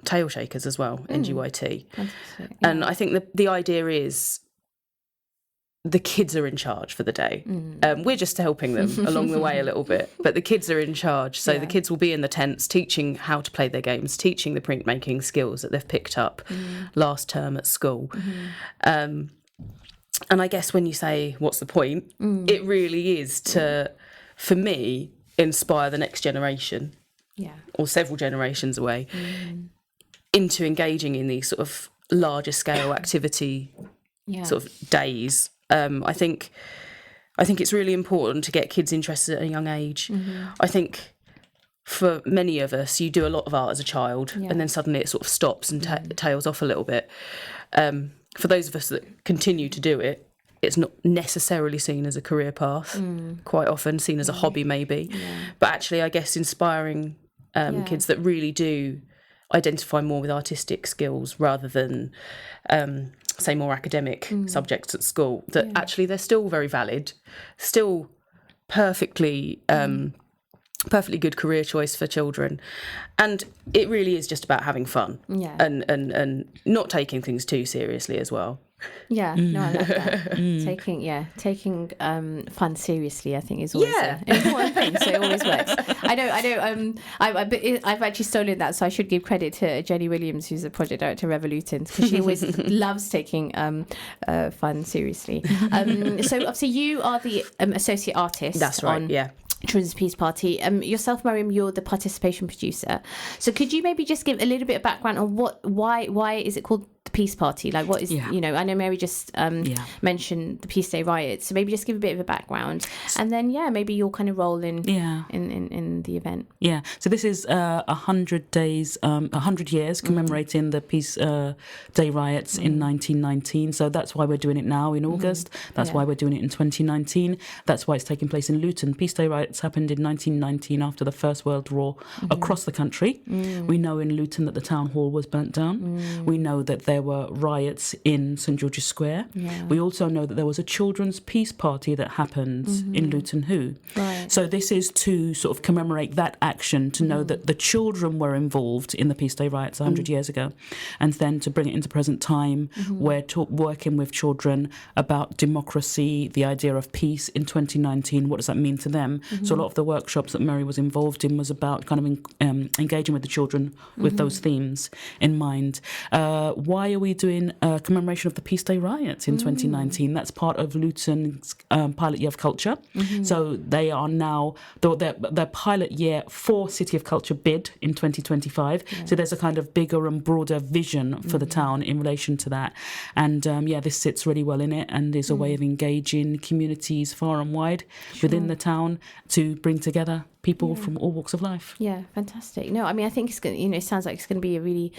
[SPEAKER 5] Tail Shakers as well, NGYT.
[SPEAKER 2] Fantastic.
[SPEAKER 5] And I think the idea is the kids are in charge for the day. We're just helping them along the way a little bit, but the kids are in charge. So the kids will be in the tents teaching how to play their games, teaching the printmaking skills that they've picked up last term at school. And I guess when you say, what's the point? It really is to, for me, inspire the next generation, or several generations away, into engaging in these sort of larger scale activity sort of days. I think it's really important to get kids interested at a young age. I think for many of us, you do a lot of art as a child, and then suddenly it sort of stops and tails off a little bit. For those of us that continue to do it, it's not necessarily seen as a career path, quite often seen as a hobby maybe. But actually, I guess inspiring kids that really do identify more with artistic skills rather than say more academic subjects at school, that actually they're still very valid, still perfectly good career choice for children, and it really is just about having fun and not taking things too seriously as well.
[SPEAKER 2] No, I love that. Taking fun seriously, I think, is always an important thing. So it always works. I know. I've actually stolen that, so I should give credit to Jenny Williams, who's the project director of Revolutant, because she always loves taking fun seriously. So obviously, you are the associate artist.
[SPEAKER 5] That's right.
[SPEAKER 2] Children's Peace Party. Yourself, Moriam, you're the participation producer. So could you maybe just give a little bit of background on why is it called the Peace Party? Like, what is, I know Mary just mentioned the Peace Day riots, so maybe just give a bit of a background, and then maybe your kind of role in the event.
[SPEAKER 6] So this is 100 days, 100 years commemorating the Peace Day riots in 1919. So that's why we're doing it now in August. That's why we're doing it in 2019. That's why it's taking place in Luton. Peace Day riots happened in 1919 after the First World War across the country. We know in Luton that the town hall was burnt down. We know that there were riots in St George's Square. We also know that there was a children's peace party that happened in Luton Hoo. So this is to sort of commemorate that action, to know that the children were involved in the Peace Day riots 100 years ago, and then to bring it into present time. We're working with children about democracy, the idea of peace in 2019. What does that mean to them? So a lot of the workshops that Mary was involved in was about kind of engaging with the children with those themes in mind. Why are we doing a commemoration of the Peace Day riots in 2019? That's part of Luton's pilot year of culture. So they are now, their pilot year for City of Culture bid in 2025. So there's a kind of bigger and broader vision for the town in relation to that. And this sits really well in it, and is a way of engaging communities far and wide within the town to bring together people from all walks of life.
[SPEAKER 2] Fantastic. No, I mean, I think it's going to, it sounds like it's going to be a really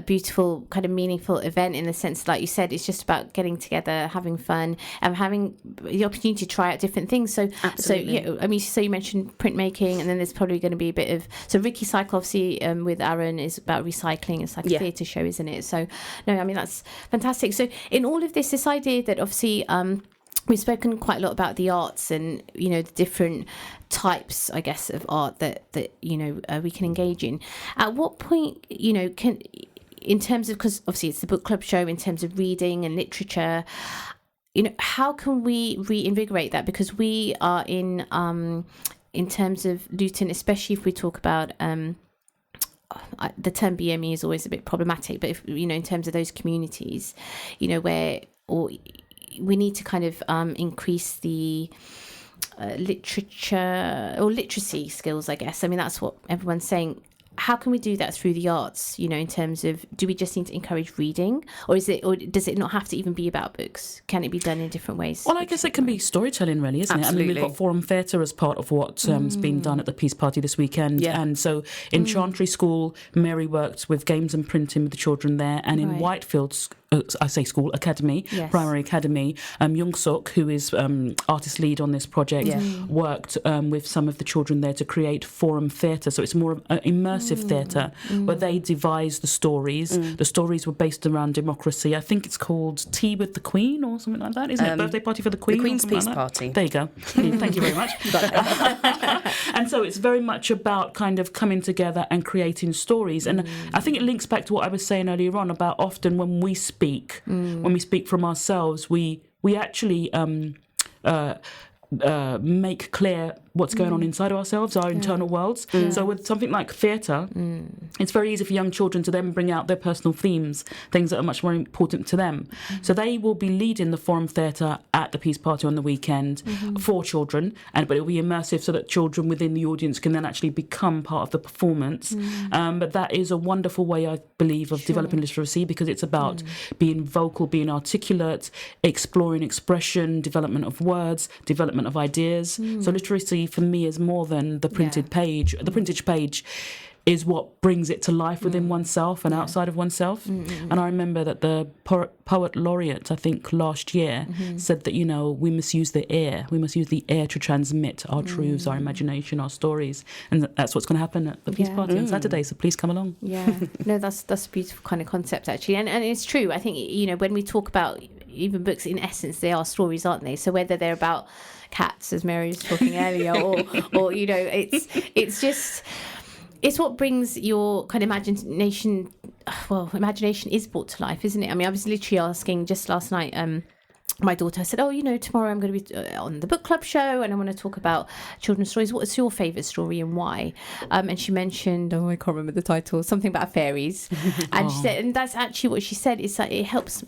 [SPEAKER 2] beautiful, kind of meaningful event, in the sense, like you said, it's just about getting together, having fun, and having the opportunity to try out different things. So you mentioned printmaking, and then there's probably going to be a bit of, so Ricky Cycle, obviously, with Aaron, is about recycling. It's like a theatre show, isn't it? So, no, I mean, that's fantastic. So in all of this idea that obviously, we've spoken quite a lot about the arts and, the different types, I guess, of art that we can engage in. At what point, can, in terms of, because obviously it's the book club show, in terms of reading and literature, how can we reinvigorate that? Because we are in terms of Luton, especially if we talk about the term BME is always a bit problematic, but if, you know, in terms of those communities, you know, we need to kind of increase the literacy skills, I guess. I mean, that's what everyone's saying. How can we do that through the arts, you know, in terms of, do we just need to encourage reading, or does it not have to even be about books? Can it be done in different ways?
[SPEAKER 6] Well, I guess it can be storytelling, really, isn't
[SPEAKER 5] Absolutely.
[SPEAKER 6] it? I mean, we've got Forum Theatre as part of what's been done at the Peace Party this weekend.
[SPEAKER 5] Yeah.
[SPEAKER 6] And so in Chantry School, Mary worked with games and printing with the children there. And in Whitefield, Academy, Primary Academy, Young Suk, who is artist lead on this project, worked with some of the children there to create Forum Theatre. So it's more immersive theatre where they devised the stories. The stories were based around democracy. I think it's called Tea with the Queen or something like that, isn't it? Birthday Party for the Queen?
[SPEAKER 5] The Queen's Peace
[SPEAKER 6] like
[SPEAKER 5] Party.
[SPEAKER 6] There you go. Thank you very much. And so it's very much about kind of coming together and creating stories. And I think it links back to what I was saying earlier on about often when we speak from ourselves, we actually make clear what's going on inside of ourselves, our internal worlds. So with something like theatre, it's very easy for young children to then bring out their personal themes, things that are much more important to them. So they will be leading the Forum Theatre at the Peace Party on the weekend for children, but it'll be immersive so that children within the audience can then actually become part of the performance. But that is a wonderful way, I believe, of developing literacy, because it's about being vocal, being articulate, exploring expression, development of words, development of ideas. So literacy for me is more than the printed page. The printed page is what brings it to life within oneself and outside of oneself. And I remember that the poet laureate, I think last year, said that, you know, we must use the air. We must use the air to transmit our truths, our imagination, our stories. And that's what's going to happen at the Peace Party on Saturday. So please come along.
[SPEAKER 2] Yeah, no, that's a beautiful kind of concept, actually. And it's true. I think, you know, when we talk about even books, in essence, they are stories, aren't they? So whether they're about cats, as Mary was talking earlier, or you know, it's just, it's what brings your kind of imagination. Well, imagination is brought to life, isn't it? I mean, I was literally asking just last night, my daughter said, oh, you know, tomorrow I'm going to be on the book club show and I want to talk about children's stories. What's your favourite story and why? And she mentioned, I can't remember the title, something about fairies. And she said, and that's actually what she said, is that it helps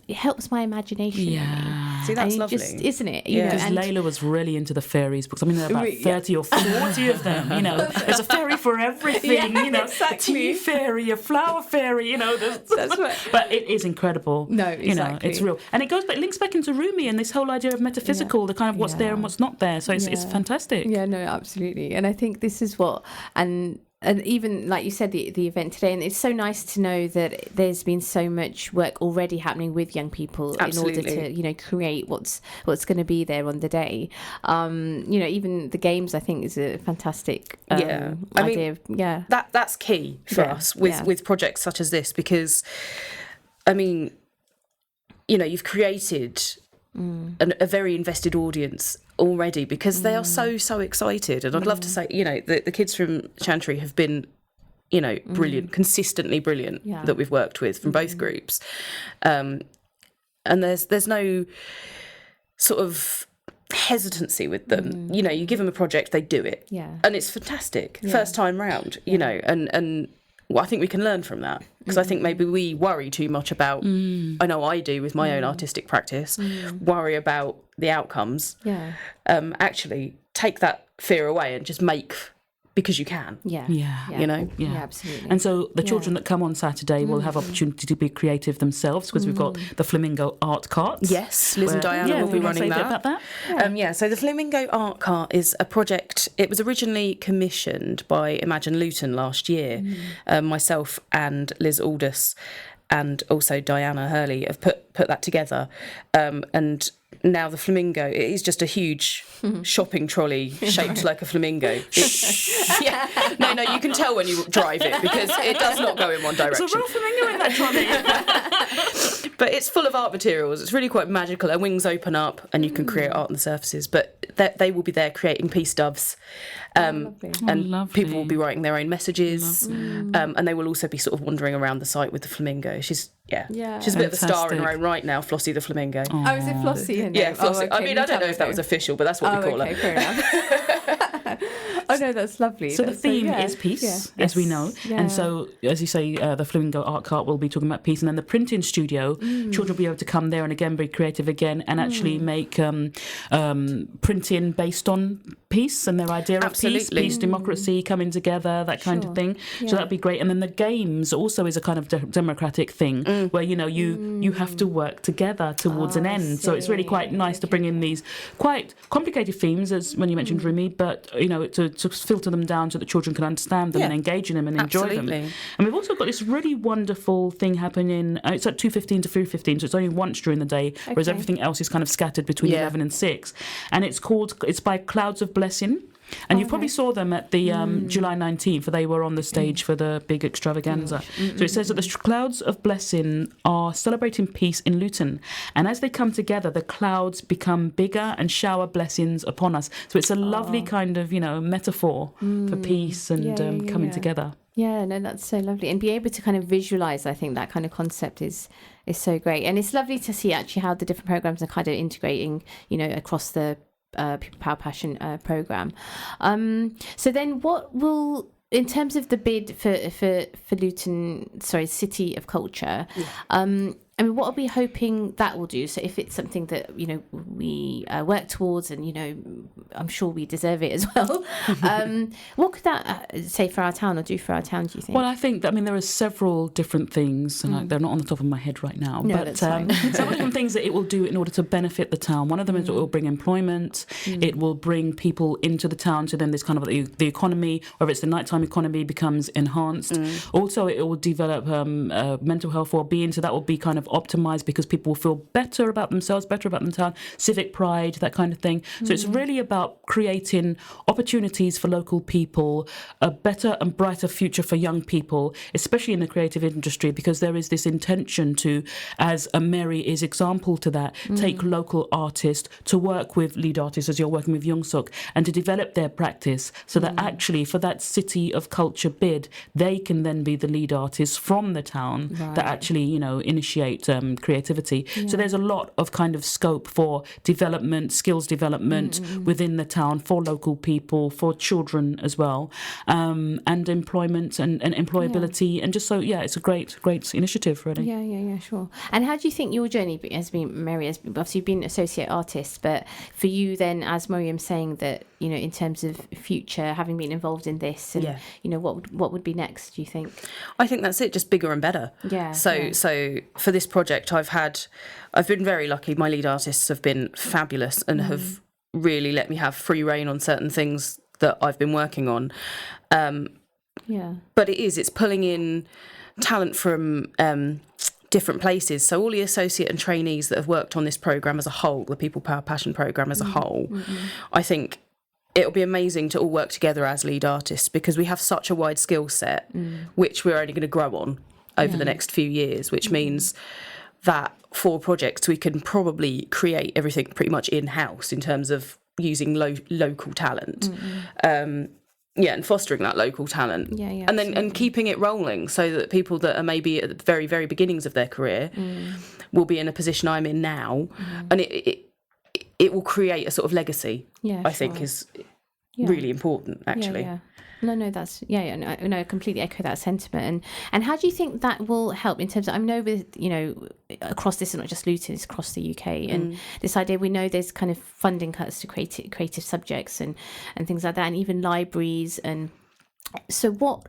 [SPEAKER 2] my imagination.
[SPEAKER 6] Yeah.
[SPEAKER 5] See, that's lovely.
[SPEAKER 2] Just, isn't it?
[SPEAKER 5] Yeah.
[SPEAKER 6] Because Layla was really into the fairies books. I mean, there are about 30 or 40 of them, you know. There's a fairy for everything, you know.
[SPEAKER 2] Exactly.
[SPEAKER 6] A tea fairy, a flower fairy, you know.
[SPEAKER 2] That's right.
[SPEAKER 6] But it is incredible.
[SPEAKER 2] No, exactly.
[SPEAKER 6] You know, it's real. And it links back into Rumi and this whole idea of metaphysical, the kind of what's there and what's not there. So it's fantastic.
[SPEAKER 2] Yeah, no, absolutely. And I think this is what, and even like you said, the event today, and it's so nice to know that there's been so much work already happening with young people in order to, you know, create what's going to be there on the day. You know, even the games, I think, is a fantastic idea. I mean,
[SPEAKER 5] that's key for us with projects such as this, because I mean, you know, you've created a very invested audience already, because they are so excited. And I'd love to say, you know, the kids from Chantry have been, you know, brilliant, consistently brilliant that we've worked with from both groups. And there's no sort of hesitancy with them. You know, you give them a project, they do it. Yeah. And it's fantastic. First time round, you know, and well, I think we can learn from that, because I think maybe we worry too much about, I know I do with my own artistic practice, worry about the outcomes. Yeah. Actually, take that fear away and just make, because you can.
[SPEAKER 2] Yeah.
[SPEAKER 5] You know?
[SPEAKER 2] Yeah, absolutely.
[SPEAKER 6] And so the children that come on Saturday will have opportunity to be creative themselves, because we've got the Flamingo Art Cart.
[SPEAKER 5] Yes, Liz and Diana will be running that.
[SPEAKER 6] About that?
[SPEAKER 5] So the Flamingo Art Cart is a project. It was originally commissioned by Imagine Luton last year. Myself and Liz Aldous and also Diana Hurley have put that together. And now the Flamingo, it is just a huge shopping trolley shaped like a flamingo. No, you can tell when you drive it, because it does not go in one direction.
[SPEAKER 6] There's a real flamingo in that trolley.
[SPEAKER 5] But it's full of art materials. It's really quite magical. Her wings open up and you can create art on the surfaces. But they will be there creating peace doves. And people will be writing their own messages. And they will also be sort of wandering around the site with the flamingo. She's a bit of a star in her own right now, Flossie the flamingo.
[SPEAKER 2] Oh, is it Flossie?
[SPEAKER 5] Yeah, Flossie. I mean, I don't know if that was official, but that's what we call her.
[SPEAKER 2] Fair enough. Oh no, that's lovely.
[SPEAKER 6] So the theme is peace, as we know. And so, as you say, the Flamingo Art Cart will be talking about peace. And then the printing studio, children will be able to come there and again be creative again and actually make printing based on peace and their idea of peace, democracy, coming together, that kind of thing. So that'd be great. And then the games also is a kind of democratic thing where, you know, you have to work together towards an end. So it's really quite nice to bring in these quite complicated themes, as when you mentioned Rumi, but, you know, to filter them down so that children can understand them and engage in them and enjoy them. And we've also got this really wonderful thing happening. It's at 2:15 to 3:15, so it's only once during the day, whereas everything else is kind of scattered between 11 and 6. And it's by Clouds of Blessing. And you probably saw them at the July 19th, for they were on the stage for the big extravaganza. So it says that the Clouds of Blessing are celebrating peace in Luton. And as they come together, the clouds become bigger and shower blessings upon us. So it's a lovely kind of, you know, metaphor for peace and coming together.
[SPEAKER 2] Yeah, no, that's so lovely. And be able to kind of visualise, I think that kind of concept is so great. And it's lovely to see actually how the different programmes are kind of integrating, you know, across the People Power Passion programme. So then what will, in terms of the bid for Luton, City of Culture, I mean, what are we hoping that will do? So if it's something that, you know, we work towards and, you know, I'm sure we deserve it as well. What could that say for our town or do for our town, do you think?
[SPEAKER 6] Well, I think that, I mean, there are several different things, and they're not on the top of my head right now, but some different things that it will do in order to benefit the town. One of them is it will bring employment. It will bring people into the town, so then this kind of the economy, whether it's the nighttime economy, becomes enhanced. Also, it will develop mental health well-being, so that will be kind of optimised because people will feel better about themselves, better about the town, civic pride, that kind of thing. So it's really about creating opportunities for local people, a better and brighter future for young people, especially in the creative industry, because there is this intention to, as Mary is example to that, take local artists to work with lead artists, as you're working with Young Suk, and to develop their practice so that actually for that City of Culture bid, they can then be the lead artists from the town that actually, you know, initiate creativity. So there's a lot of kind of scope for development, skills development within the town for local people, for children as well, and employment and employability, and just so it's a great initiative, really.
[SPEAKER 2] Yeah, sure. And how do you think your journey has been, Mary? Obviously you've been associate artist, but for you then, as Moriam saying that, you know, in terms of future, having been involved in this, and you know, what would be next, do you think?
[SPEAKER 5] I think that's it, just bigger and better. So for this project, I've been very lucky. My lead artists have been fabulous and have really let me have free rein on certain things that I've been working on. But it's pulling in talent from different places. So all the associate and trainees that have worked on this programme as a whole, the People Power Passion programme as a whole, I think it'll be amazing to all work together as lead artists, because we have such a wide skill set, which we're only going to grow on over the next few years, which means that for projects we can probably create everything pretty much in-house in terms of using local talent. And fostering that local talent. And then and keeping it rolling so that people that are maybe at the very, very beginnings of their career will be in a position I'm in now. And it will create a sort of legacy, I think is really important, actually.
[SPEAKER 2] No, that's I completely echo that sentiment. And how do you think that will help in terms of, I know with, you know, across this, not just Luton, it's across the UK, and this idea, we know there's kind of funding cuts to creative subjects and things like that, and even libraries. And so what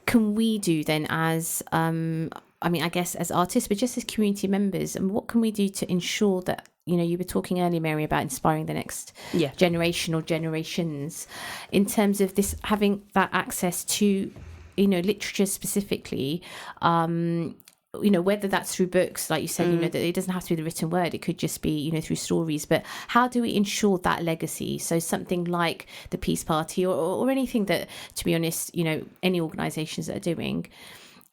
[SPEAKER 2] can we do then as I mean, I guess as artists, but just as community members, and what can we do to ensure that, you know, you were talking earlier, Mary, about inspiring the next generation or generations, in terms of this, having that access to, you know, literature specifically, you know, whether that's through books, like you said, you know, that it doesn't have to be the written word, it could just be, you know, through stories, but how do we ensure that legacy? So something like the Peace Party or anything that, to be honest, you know, any organisations that are doing,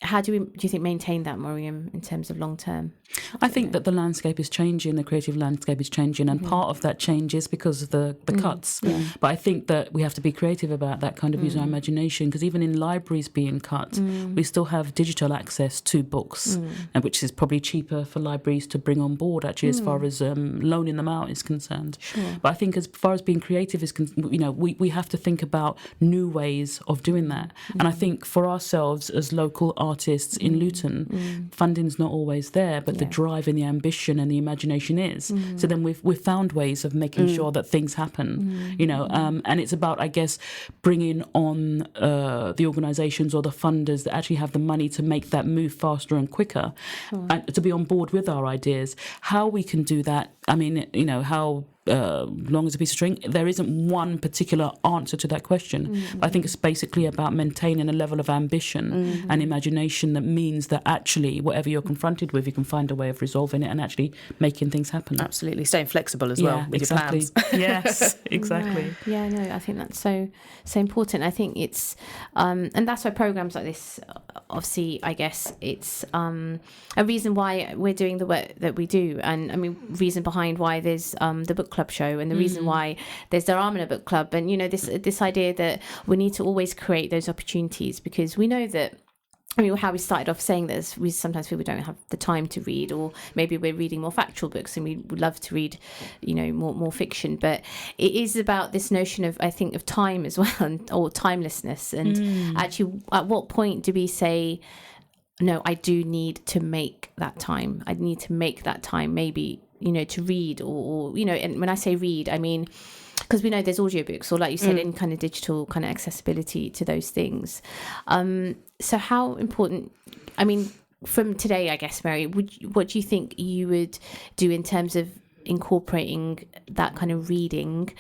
[SPEAKER 2] how do you think maintain that, Moriam, in terms of long term?
[SPEAKER 6] I think that the landscape is changing, the creative landscape is changing, and part of that change is because of the cuts. But I think that we have to be creative about that, kind of using our imagination, because even in libraries being cut, we still have digital access to books, and which is probably cheaper for libraries to bring on board, actually, as far as loaning them out is concerned. But I think as far as being creative is, we have to think about new ways of doing that. And I think for ourselves as local artists in Luton, funding's not always there, but the drive and the ambition and the imagination is. So then we've found ways of making sure that things happen, and it's about, I guess, bringing on the organisations or the funders that actually have the money to make that move faster and quicker, and to be on board with our ideas. How we can do that, I mean, how long as a piece of string, there isn't one particular answer to that question. But I think it's basically about maintaining a level of ambition and imagination that means that actually whatever you're confronted with, you can find a way of resolving it and actually making things happen.
[SPEAKER 5] Absolutely, staying flexible as well with your plans.
[SPEAKER 6] Yes, exactly.
[SPEAKER 2] Yeah, no, I think that's so important. I think it's and that's why programs like this, obviously, I guess it's a reason why we're doing the work that we do, and I mean reason behind why there's the book club show, and the reason why there's the Ramana book club, and this idea that we need to always create those opportunities, because we know that, I mean, how we started off saying this, we sometimes feel we don't have the time to read, or maybe we're reading more factual books and we would love to read, more fiction. But it is about this notion of, I think, of time as well, or timelessness. And actually, at what point do we say, no, I do need to make that time. I need to make that time, maybe, to read, or and when I say read, I mean, because we know there's audiobooks, or like you said, in kind of digital kind of accessibility to those things. So how important, I mean, from today, I guess, Mary, what do you think you would do in terms of incorporating that kind of reading,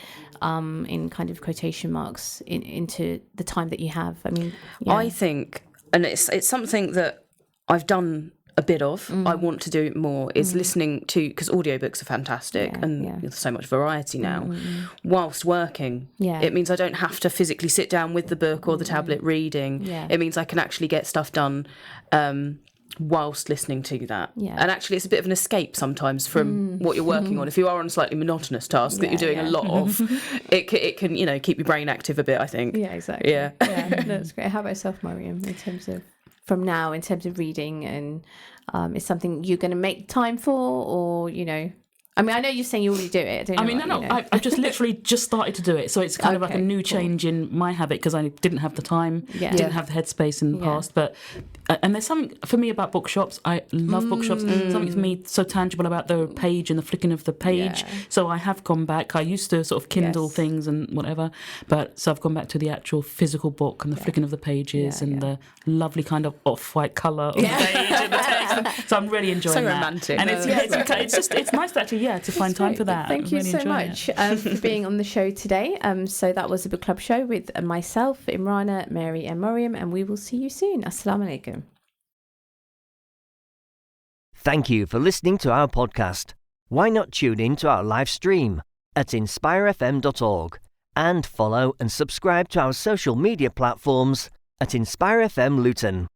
[SPEAKER 2] in kind of quotation marks, into the time that you have? I mean,
[SPEAKER 5] I think, and it's something that I've done a bit of, I want to do it more, is listening to, because audiobooks are fantastic, and there's so much variety now, whilst working. It means I don't have to physically sit down with the book or the tablet reading. It means I can actually get stuff done whilst listening to that. And actually it's a bit of an escape sometimes from what you're working on. If you are on a slightly monotonous task that you're doing a lot of, it can keep your brain active a bit, I think.
[SPEAKER 2] Exactly. That's great. How about yourself, Moriam, in terms of from now, in terms of reading, and is something you're going to make time for, or I mean, I know you're saying you already do it.
[SPEAKER 6] I've just literally just started to do it, so it's kind of like a new change in my habit, because I didn't have the time, didn't have the headspace in the past. But and there's something for me about bookshops. I love bookshops. Something for me so tangible about the page and the flicking of the page. So I have gone back. I used to sort of Kindle things and whatever, but so I've gone back to the actual physical book and the flicking of the pages and the lovely kind of off-white colour of the page and the text. So I'm really enjoying that.
[SPEAKER 5] So romantic.
[SPEAKER 6] And it's nice to actually to find time for that.
[SPEAKER 2] Thank you so much for being on the show today. So that was a book club show with myself, Imrana, Mary and Moriam, and we will see you soon. Assalamu alaikum.
[SPEAKER 1] Thank you for listening to our podcast. Why not tune in to our live stream at inspirefm.org and follow and subscribe to our social media platforms at Inspire FM Luton.